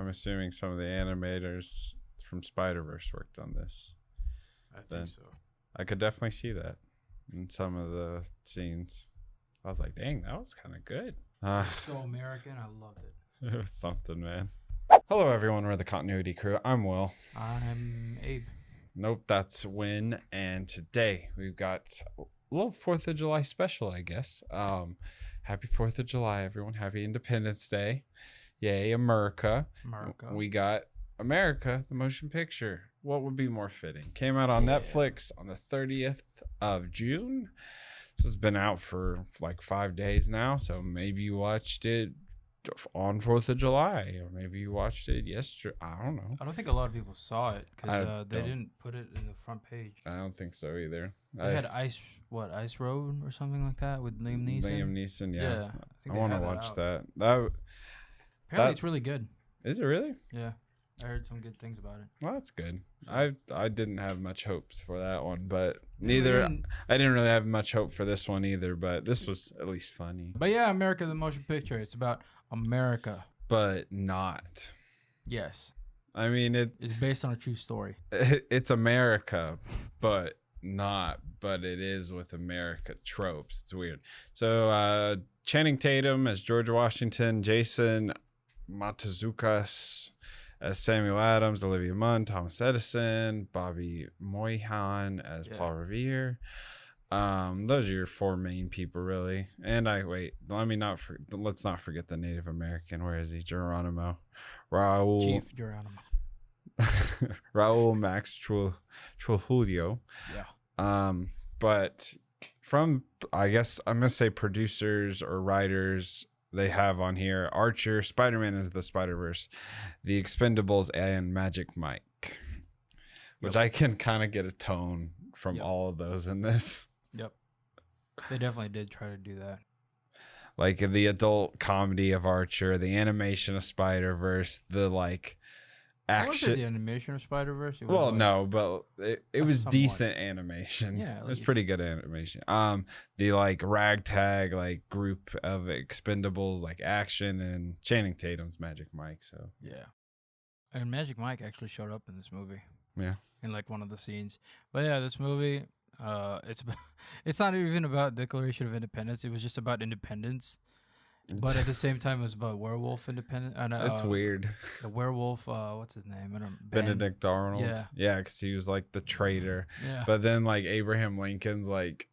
I'm assuming some of the animators from Spider-Verse worked on this. I think so. I could definitely see that in some of the scenes. I was like, dang, that was kind of good. So American, I loved it. It was something, man. Hello, everyone. We're the Continuity Crew. I'm Will. I'm Abe. Nope, that's Win. And today we've got a little 4th of July special, I guess. Happy 4th of July, everyone. Happy Independence Day. Yay, America. We got America, the motion picture. What would be more fitting? Came out on Netflix on the 30th of June. So it's been out for like 5 days now. So maybe you watched it on 4th of July, or maybe you watched it yesterday. I don't know. I don't think a lot of people saw it because they didn't put it in the front page. I don't think so either. They had Ice Road or something like that with Liam Neeson. Liam Neeson, yeah. I I want to watch that. Apparently, it's really good. Is it really? Yeah, I heard some good things about it. Well, that's good. I didn't have much hopes for that one, but I didn't really have much hope for this one either. But this was at least funny. But yeah, America, the motion picture. It's about America, but not. Yes. I mean, it's based on a true story. It's America, but not. But it is with America tropes. It's weird. So Channing Tatum as George Washington, Jason Matazukas as Samuel Adams, Olivia Munn, Thomas Edison, Bobby Moynihan as Paul Revere. Those are your 4 main people, really. And let's not forget the Native American. Where is he? Geronimo. Chief Geronimo. Raul Max Trujillo. Yeah. But from, I guess I'm going to say producers or writers, they have on here Archer, Spider-Man into the Spider-Verse, The Expendables, and Magic Mike, which I can kind of get a tone from all of those in this. Yep. They definitely did try to do that. Like the adult comedy of Archer, the animation of Spider-Verse, the action. Was it the animation of Spider-Verse? Well, no, but it was somewhat decent animation. Yeah, it was pretty good animation. The ragtag group of Expendables action, and Channing Tatum's Magic Mike. So yeah, and Magic Mike actually showed up in this movie. Yeah, in one of the scenes. But yeah, this movie, it's not even about Declaration of Independence. It was just about independence. But at the same time, it was about werewolf independence. It's weird. The werewolf, what's his name? Benedict Arnold. Yeah, because he was the traitor. Yeah. But then Abraham Lincoln's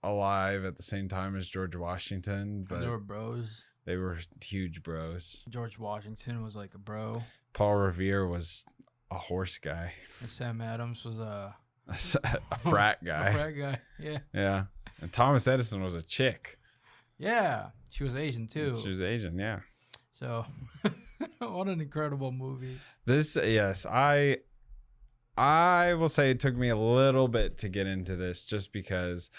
alive at the same time as George Washington. But they were bros. They were huge bros. George Washington was a bro. Paul Revere was a horse guy. And Sam Adams was a frat guy. A frat guy. Yeah. Yeah. And Thomas Edison was a chick. Yeah, she was Asian too. She was Asian, yeah. So, what an incredible movie. This, yes, I will say it took me a little bit to get into this, just because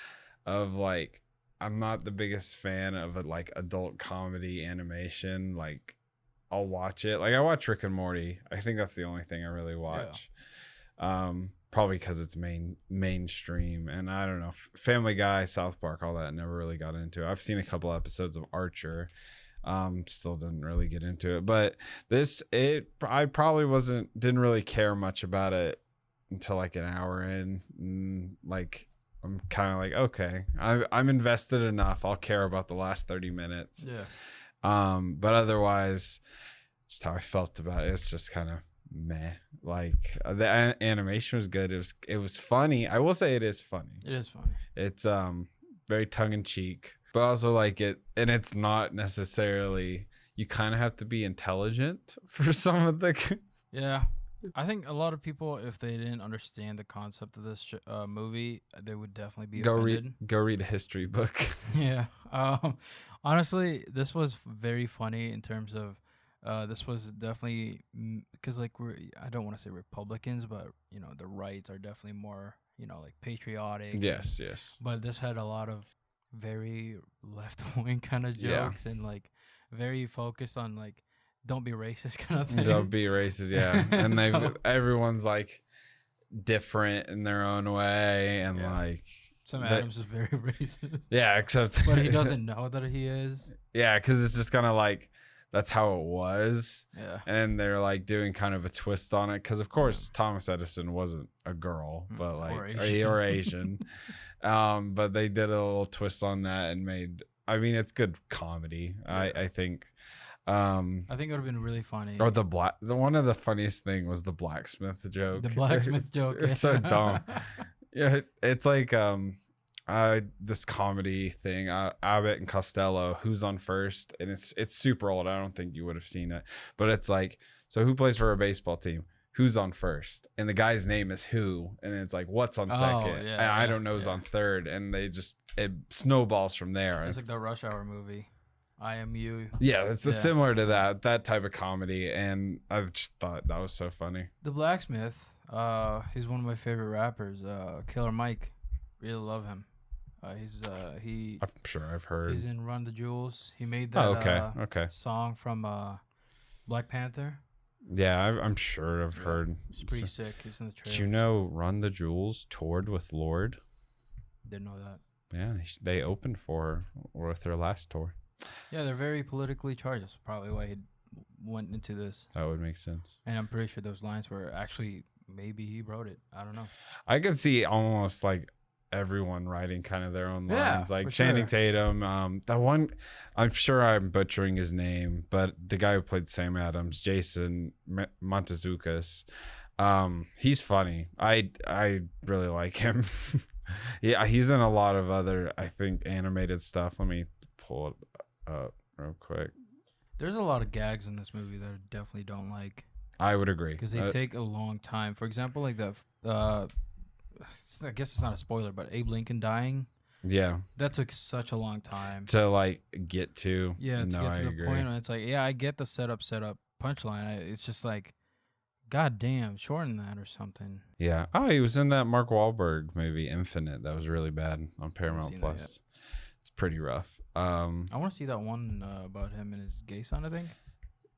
of I'm not the biggest fan of adult comedy animation. I'll watch it. I watch Rick and Morty. I think that's the only thing I really watch. Yeah. Probably because it's mainstream, and I don't know, Family Guy, South Park, all that, I never really got into. I've seen a couple episodes of Archer, still didn't really get into it. But I probably didn't really care much about it until an hour in. I'm kind of okay, I'm invested enough. I'll care about the last 30 minutes. Yeah. But otherwise, just how I felt about it, it's just kind of meh. The animation was good. It was funny. I will say it is funny. It is funny. It's very tongue-in-cheek, but also it, and it's not necessarily, you kind of have to be intelligent for some of the yeah. I think a lot of people, if they didn't understand the concept of this movie, they would definitely be offended. Go read a history book. Yeah. Honestly, this was very funny in terms of this was definitely because I don't want to say Republicans, but the rights are definitely more patriotic. Yes. But this had a lot of very left wing kind of jokes and very focused on don't be racist kind of thing. Don't be racist, yeah. And everyone's different in their own way, and Sam Adams is very racist. Yeah, except but he doesn't know that he is. Yeah, because it's just kind of that's how it was. Yeah. And they're like doing kind of a twist on it because, of course, Thomas Edison wasn't a girl, but like or Asian. But they did a little twist on that and made. I mean, it's good comedy. Yeah. I think. I think it would have been really funny. Or the one of the funniest thing was the blacksmith joke. The blacksmith joke. It's so dumb. Yeah, it's like this comedy thing, Abbott and Costello, who's on first, and it's super old. I don't think you would have seen it, but it's like, so who plays for a baseball team? Who's on first? And the guy's name is who, and it's like, what's on second? Yeah, and I don't know who's on third, and it snowballs from there. It's like the Rush Hour movie. I Am You. Yeah, it's similar to that type of comedy, and I just thought that was so funny. The blacksmith, he's one of my favorite rappers. Killer Mike, really love him. I'm sure I've heard. He's in Run the Jewels. He made that okay song from Black Panther. Yeah, I'm sure I've heard. It's pretty sick. He's in the trailer. Did you know Run the Jewels toured with Lorde? Didn't know that. Yeah, they opened for with their last tour. Yeah, they're very politically charged. That's probably why he went into this. That would make sense. And I'm pretty sure those lines were actually, maybe he wrote it. I don't know. I could see almost like everyone writing kind of their own lines, like Channing Tatum. The one, I'm sure I'm butchering his name, but the guy who played Sam Adams, Jason Montezukis, he's funny. I really like him. Yeah, he's in a lot of other, I think, animated stuff. Let me pull it up real quick. There's a lot of gags in this movie that I definitely don't like. I would agree. Because they take a long time. For example, like I guess it's not a spoiler, but Abe Lincoln dying. Yeah. That took such a long time. To like get to. Yeah, to get to the point. And it's like, yeah, I get the setup, punchline. It's just like, God damn, shorten that or something. Yeah. Oh, he was in that Mark Wahlberg movie, Infinite. That was really bad on Paramount Plus. It's pretty rough. I want to see that one about him and his gay son, I think.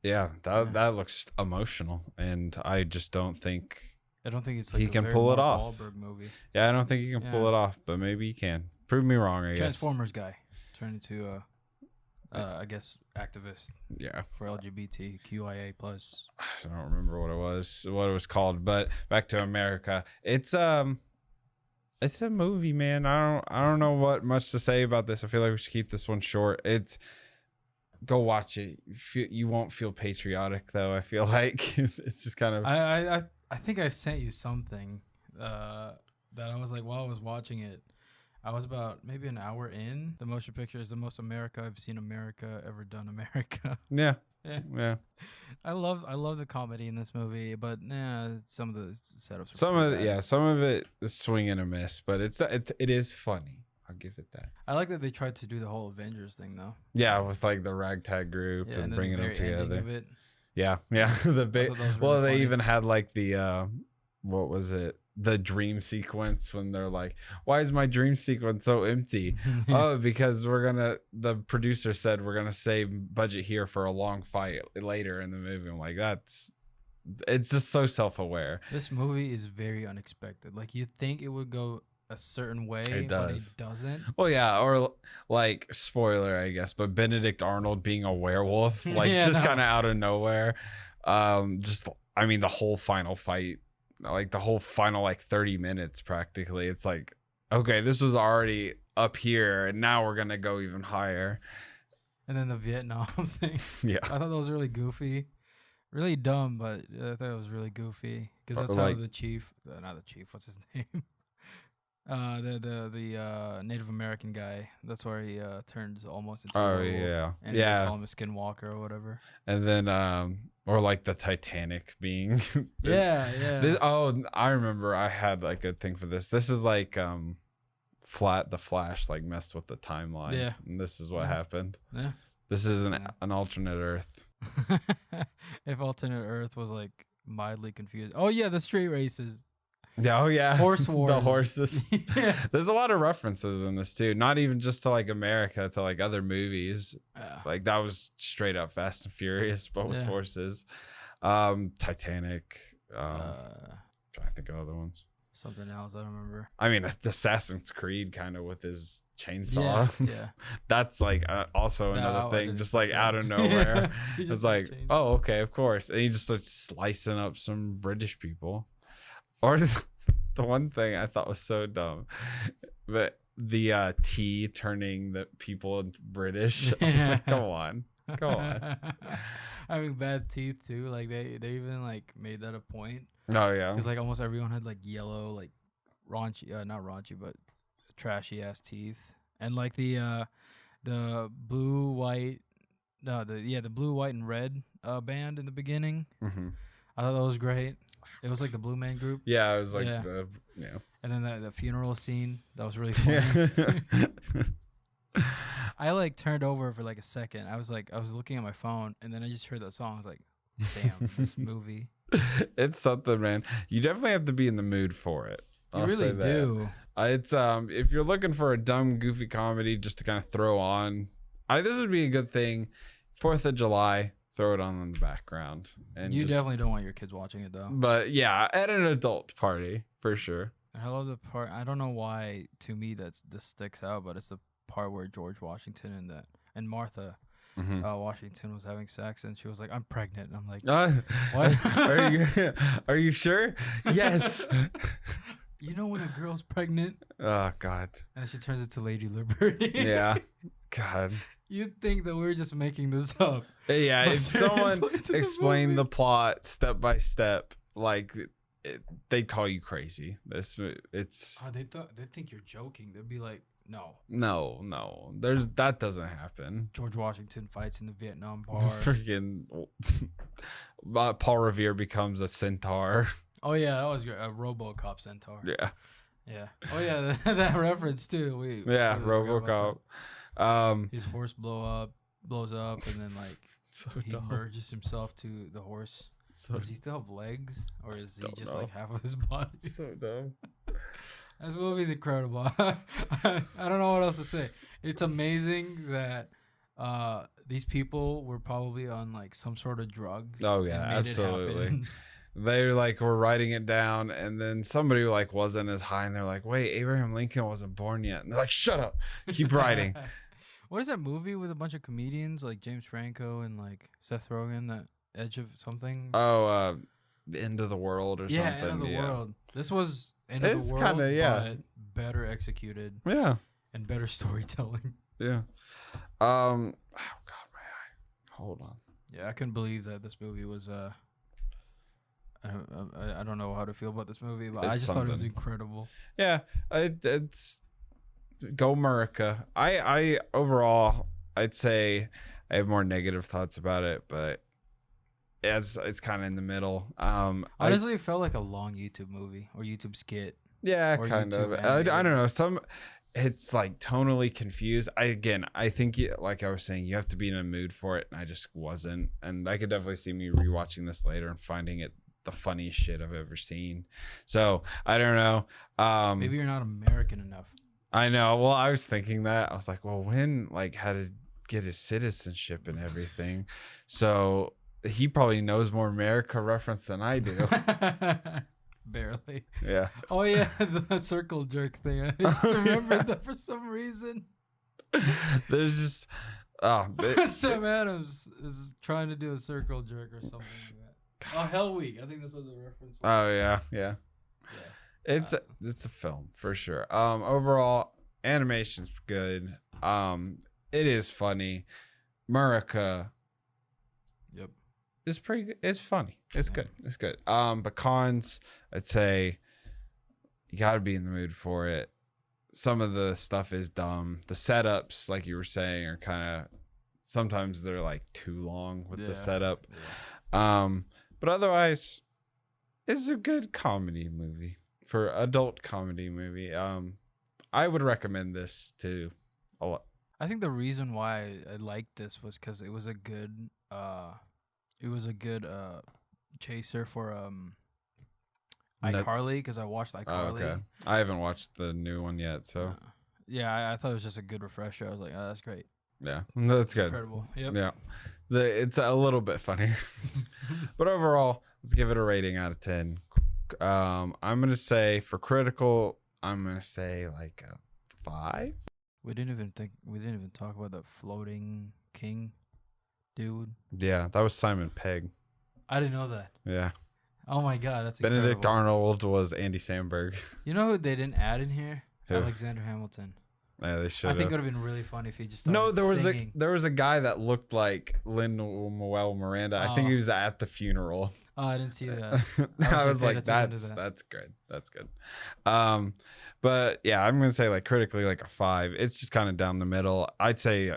Yeah, that looks emotional, and I just don't think. I don't think it's like he can pull it off. Wahlberg movie. Yeah, I don't think he can pull it off, but maybe he can. Prove me wrong, I guess. Transformers guy turned into I guess activist. Yeah. For LGBTQIA plus. I don't remember what it was called, but back to America. It's a movie, man. I don't know what much to say about this. I feel like we should keep this one short. Go watch it. You won't feel patriotic though. I feel like it's just kind of. I think I sent you something that I was like, while I was watching it, I was about maybe an hour in. The motion picture is the most America I've seen America ever done. America. Yeah. Yeah. I love the comedy in this movie, but some of the setups. Some of it is swing and a miss, but it is funny. I'll give it that. I like that they tried to do the whole Avengers thing though. Yeah, with like the ragtag group and bringing them together. Of it. Yeah. The big. Really they even had like the what was it? The dream sequence when they're like, why is my dream sequence so empty? Oh, because the producer said we're gonna save budget here for a long fight later in the movie. I'm like, it's just so self-aware. This movie is very unexpected. Like you'd think it would go a certain way, but it doesn't. Well, yeah, or like spoiler, I guess, but Benedict Arnold being a werewolf, like kind of out of nowhere. The whole final fight. Like the whole final like 30 minutes practically, it's like, okay, this was already up here and now we're gonna go even higher. And then the Vietnam thing, yeah, I thought that was really goofy, really dumb, but I thought it was really goofy because that's how the chief, not the chief, what's his name, the Native American guy, that's where he turns almost into a werewolf, and they call him a skinwalker or whatever. And then or like the Titanic being yeah. I remember I had like a thing for this. This is like the Flash like messed with the timeline. Yeah. And this is what happened. Yeah. This is an alternate Earth. If alternate Earth was like mildly confused. Oh yeah, the street races. Yeah, oh yeah. Horse wars. The horses. Yeah. There's a lot of references in this too. Not even just to like America, to like other movies. Like that was straight up Fast and Furious, but with horses. Titanic. Trying to think of other ones. something else. I don't remember. I mean, Assassin's Creed kind of with his chainsaw. Yeah. That's like also No, another I thing, didn't just think like that. out of nowhere. He It's just had a like, chainsaw. oh, okay, of course. And he just starts slicing up some British people. Or the one thing I thought was so dumb, but the tea turning the people into British. I'm like, come on. Having bad teeth too. Like they even like made that a point Oh yeah. because like almost everyone had like yellow, like raunchy, not raunchy, but trashy ass teeth, and like the blue white, no the blue white and red band in the beginning. Hmm. I thought that was great. It was like the Blue Man Group. Yeah, it was like Yeah. yeah. And then the funeral scene that was really funny. Yeah. I like turned over for like a second. I was looking at my phone, and then I just heard that song. I was like, "Damn, this movie!" It's something, man. You definitely have to be in the mood for it. You I'll really say that. do. It's if you're looking for a dumb, goofy comedy just to kind of throw on, this would be a good thing. 4th of July, throw it on in the background, and You definitely don't want your kids watching it though. But yeah, at an adult party for sure. I love the part. I don't know why to me this sticks out, but it's the part where George Washington and Martha Washington was having sex, and she was like, "I'm pregnant," and I'm like, "What? Are you sure? Yes. You know when a girl's pregnant?" Oh God. And she turns into Lady Liberty. Yeah. God. You'd think that we were just making this up. Yeah. But If someone seriously, to the explained movie. the plot step by step, like they'd call you crazy. It's Oh, they think you're joking. They'd be like, "No, no. That doesn't happen. George Washington fights in the Vietnam War." Freaking Paul Revere becomes a centaur. Oh yeah, that was great. A RoboCop centaur. Yeah. Yeah. Oh yeah, that reference too. Yeah, totally forgot about RoboCop. that. His horse blows up, and then like So he dumb. merges himself to the horse. So, Does he still have legs, or is he Don't just know. like half of his body? so dumb. This movie's incredible. I don't know what else to say. It's amazing that these people were probably on like some sort of drugs. Oh yeah, and made it absolutely. happen. They like were writing it down, and then somebody like wasn't as high, and they're like, "Wait, Abraham Lincoln wasn't born yet." And they're like, "Shut up, keep writing." What is that movie with a bunch of comedians like James Franco and like Seth Rogen? That Edge of something. Oh, the end of the world or yeah, something. End of the Yeah. World. This was End of It's the World, kinda, yeah. but better executed Yeah. and better storytelling. Yeah. Oh God, my eye. Hold on. Yeah, I couldn't believe that this movie was. I don't know how to feel about this movie, but I It's just thought it was something. incredible. Yeah, it's go America. I overall, I'd say I have more negative thoughts about it, but it's kind of in the middle. Honestly, it felt like a long YouTube movie or YouTube skit. Yeah, Or kind of. YouTube I don't animated. know. It's like tonally confused. I think like I was saying, you have to be in a mood for it, and I just wasn't. And I could definitely see me rewatching this later and finding it the funniest shit I've ever seen. So I don't know. Maybe you're not American enough. I know. Well, I was thinking that. I was like, well, when like had to get his citizenship and everything, so he probably knows more America reference than I do. Barely. Yeah. Oh yeah, the circle jerk thing. I just remembered that for some reason. There's just Sam Adams is trying to do a circle jerk or something like that. Oh, Hell Week. I think that's what the reference was. Oh yeah. Yeah. It's a film for sure. Overall, animation's good. It is funny. America Yep. is pretty good. It's funny. It's Yeah. good. It's good. But cons, I'd say you got to be in the mood for it. Some of the stuff is dumb. The setups, like you were saying, are kind of sometimes they're like too long with the setup. Yeah. But otherwise, it's a good comedy movie for adult comedy movie. I would recommend this to a lot. I think the reason why I liked this was because it was a good chaser for iCarly, because I watched Oh, iCarly. okay. I haven't watched the new one yet, so Yeah, I thought it was just a good refresher. I was like, oh, that's great. yeah, that's good. Incredible. Yep. Yeah, it's a little bit funnier, but overall, let's give it a rating out of 10. I'm gonna say for critical, I'm gonna say like a 5. We didn't even talk about the floating king dude. Yeah, that was Simon Pegg. I didn't know that. Yeah. Oh my god, that's Benedict incredible. Arnold was Andy Samberg. You know who they didn't add in here? Who? Alexander Hamilton. Yeah, they should. I think it would have been really funny if he just started No, singing. there was a guy that looked like Lin-Manuel Miranda. I think he was at the funeral. Oh, I didn't see that. I was paying like, attention to that's good. That's good. But yeah, I'm gonna say like critically like a 5. It's just kind of down the middle. I'd say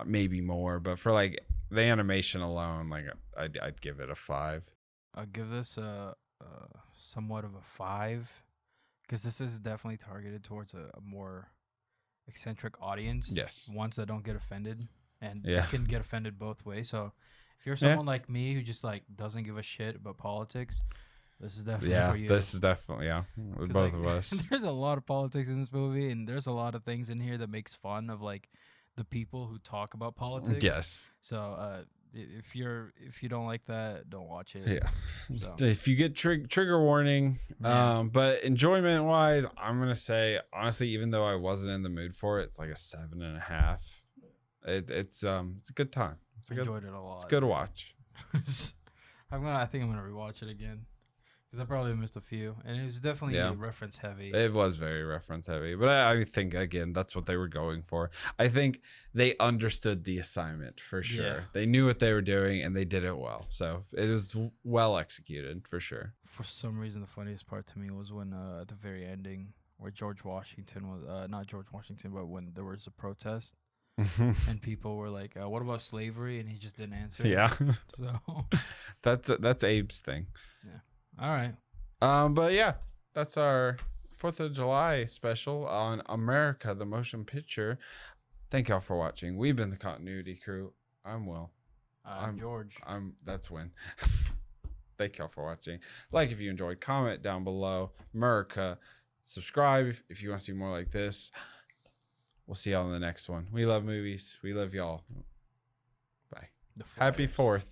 maybe more, but for like the animation alone, like I'd give it a 5. I'll give this somewhat of a 5 because this is definitely targeted towards a more eccentric audience. Yes. Ones that don't get offended and Yeah. can get offended both ways. So if you're someone like me who just like doesn't give a shit about politics, this is definitely for you. This is definitely with both of us. There's a lot of politics in this movie, and there's a lot of things in here that makes fun of like the people who talk about politics. Yes. So if you don't like that, don't watch it. Yeah. So. If you get trigger warning, but enjoyment wise, I'm gonna say honestly, even though I wasn't in the mood for it, it's like a 7.5. It's a good time. Enjoyed it a lot. It's good to watch. I think I'm gonna rewatch it again because I probably missed a few, and it was definitely reference heavy. It was very reference heavy, but I think again that's what they were going for. I think they understood the assignment for sure. Yeah. They knew what they were doing and they did it well. So it was well executed for sure. For some reason, the funniest part to me was when at the very ending where George Washington was not George Washington, but when there was a protest. And people were like, "What about slavery?" And he just didn't answer. Yeah. So that's Abe's thing. Yeah. All right. But yeah, that's our 4th of July special on America, the motion picture. Thank y'all for watching. We've been the Continuity Crew. I'm Will. I'm George. That's Win. Thank y'all for watching. Like if you enjoyed, comment down below. America. Subscribe if you want to see more like this. We'll see y'all in the next one. We love movies. We love y'all. Bye. Happy 4th.